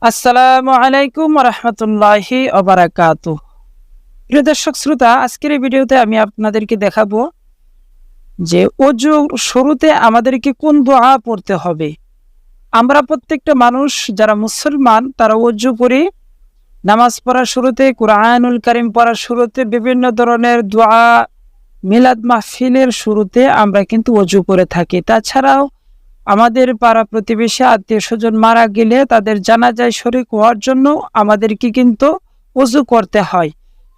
আসসালামু আলাইকুম রহমতুল্লাহি ওয়া বারাকাতুহু। প্রিয় দর্শক শ্রোতা, আজকের এই ভিডিওতে আমি আপনাদেরকে দেখাবো যে ওযু শুরুতে আমাদেরকে কোন দোয়া পড়তে হবে। আমরা প্রত্যেকটা মানুষ যারা মুসলমান তারা ওযু করি, নামাজ পড়ার শুরুতে, কুরআনুল কারীম পড়ার শুরুতে, বিভিন্ন ধরনের দোয়া, মিলাদ মাহফিলের শুরুতে আমরা কিন্তু ওযু করে থাকি। তাছাড়াও আমাদের পাড়া প্রতিবেশী আত্মীয় স্বজন মারা গেলে তাদের জানাজায় শরীক হওয়ার জন্য আমাদেরকে কিন্তু ওযু করতে হয়।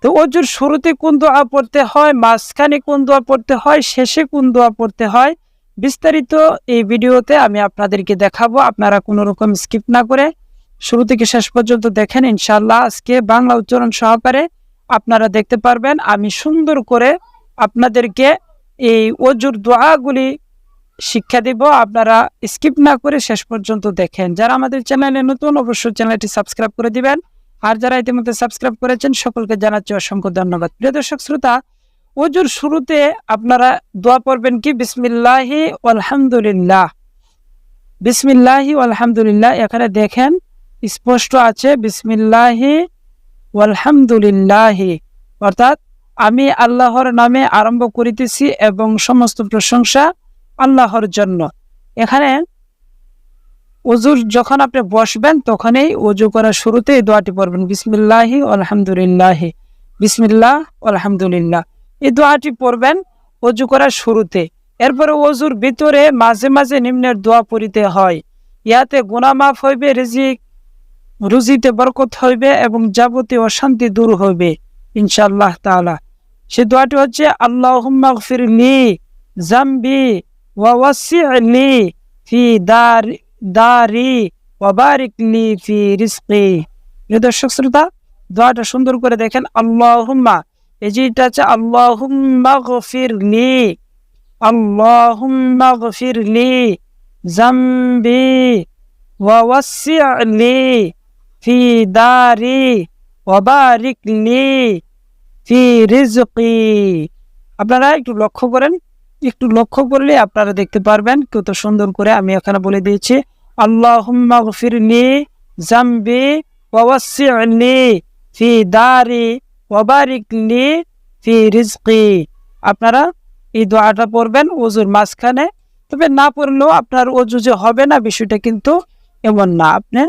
তো ওযুর শুরুতে কোন দোয়া পড়তে হয়, মাঝখানে কোন দোয়া পড়তে হয়, শেষে কোন দোয়া পড়তে হয়, বিস্তারিত এই ভিডিওতে আমি আপনাদেরকে দেখাবো। আপনারা কোনো রকম স্কিপ না করে শুরু থেকে শেষ পর্যন্ত দেখেন। ইনশাআল্লাহ আজকে বাংলা উচ্চারণ সহকারে আপনারা দেখতে পারবেন। আমি সুন্দর করে আপনাদেরকে এই ওযুর দোয়াগুলি শিক্ষা দিব। আপনারা স্কিপ না করে শেষ পর্যন্ত দেখেন। যারা আমাদের চ্যানেলে নতুন অবশ্যই চ্যানেলটি সাবস্ক্রাইব করে দিবেন, আর যারা ইতিমধ্যে সাবস্ক্রাইব করেছেন সকলকে জানাচ্ছি অসংখ্য ধন্যবাদ। প্রিয় দর্শক শ্রোতা, ওযুর শুরুতে আপনারা দোয়া পড়বেন কি বিসমিল্লাহি আলহামদুলিল্লাহ। বিসমিল্লাহি আলহামদুলিল্লাহ, এখানে দেখেন স্পষ্ট আছে বিসমিল্লাহি আলহামদুলিল্লাহি, অর্থাৎ আমি আল্লাহর নামে আরম্ভ করিতেছি এবং সমস্ত প্রশংসা আল্লাহর জন্য। এখানে ওযুর যখন আপনি বসবেন তখনই ওযু করার শুরুতে এই দোয়াটি পড়বেন বিসমিল্লাহি আলহামদুলিল্লাহি, বিসমিল্লাহ আলহামদুলিল্লাহ। এই দোয়াটি পড়বেন ওযু করার শুরুতে। এরপরে ওযুর ভিতরে মাঝে মাঝে নিম্নের দোয়া পড়িতে হয়। ইয়াতে গুনাহ মাফ হইবে, রুজিতে বরকত হইবে এবং যাবতীয় অশান্তি দূর হইবে ইনশাআল্লাহ তাআলা। সেই দোয়াটি হচ্ছে আল্লাহুম্মা গফিরলি যামবি ওয়া ওয়াসি'লি ফি দারি ওয়া বারিক লি ফি রিজকি। প্রিয় দর্শক শ্রোতা, দোয়াটা সুন্দর করে দেখেন। আল্লাহুম্মা, এই যে এটা আছে আল্লাহুম্মা গফিরলি, আল্লাহুম্মা গফিরলি যামবি ওয়া ওয়াসি'লি ফি দারি ওয়া বারিক লি ফি রিজকি। আপনারা একটু লক্ষ্য করেন, একটু লক্ষ্য করলে আপনারা দেখতে পারবেন কত সুন্দর করে আমি এখানে বলে দিয়েছি আল্লাহুম্মা গফিরলি যামবি ওয়া ওয়াসি'লি ফি দারি ওয়া বারিক লি ফি রিজকি। আপনারা এই দোয়াটা পড়বেন ওযুর মাঝখানে। তবে না পড়লেও আপনার ওযু যে হবে না বিষয়টা কিন্তু এমন না, আপনি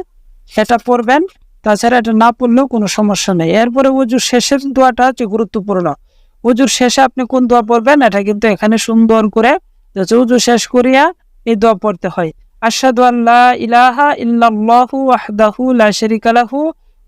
এটা পড়বেন। তাছাড়া এটা না পড়লেও কোনো সমস্যা নেই। এরপরে ওযুর শেষের দোয়াটা হচ্ছে গুরুত্বপূর্ণ। ওযুর শেষে আপনি কোন দোয়া পড়বেন এটা কিন্তু এখানে সুন্দর করে ওযু শেষ করিয়া এই দোয়া পড়তে হয়। আশহাদু আল্লা ইলাহা ইল্লাল্লাহু ওয়াহদাহু লা শারীকা লাহু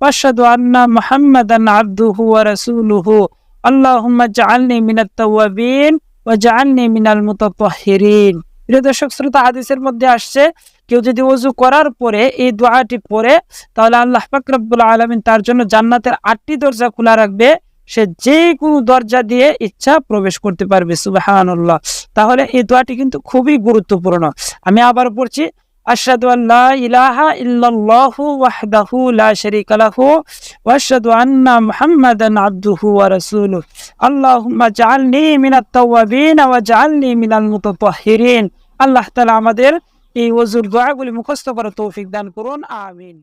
ওয়া আশহাদু আন্না মুহাম্মাদান আবদুহু ওয়া রাসূলুহু আল্লাহুম্মা জাআলনি মিনাত তাওয়াবিন ওয়া জাআলনি মিনাল মুতাতাহহিরিন। প্রিয় দর্শক শ্রোতা, হাদিসের মধ্যে আসছে কেউ যদি ওযু করার পরে এই দোয়াটি পড়ে তাহলে আল্লাহ পাক রব্বুল আলামিন তার জন্য জান্নাতের 8টি দরজা খোলা রাখবে। সে যে কোনো দরজা দিয়ে ইচ্ছা প্রবেশ করতে পারবে। সুবহানাল্লাহ। তাহলে এই দোয়াটি কিন্তু খুবই গুরুত্বপূর্ণ। আমি আবার পড়ছি আশহাদু আল্লা ইলাহা ইল্লাল্লাহু ওয়াহদাহু লা শারীকা লাহু ওয়া আশহাদু আন্না মুহাম্মাদান আবদুহু ওয়া রাসূলুহু আল্লাহুম্মা জাআলনি মিনাত তাওয়াবিন ওয়া জাআলনি মিনাল মুতাতাহহিরিন। আল্লাহ তাআলা আমাদের এই ওযুর দোয়াগুলি মুখস্থ করার তৌফিক দান করুন। আমিন।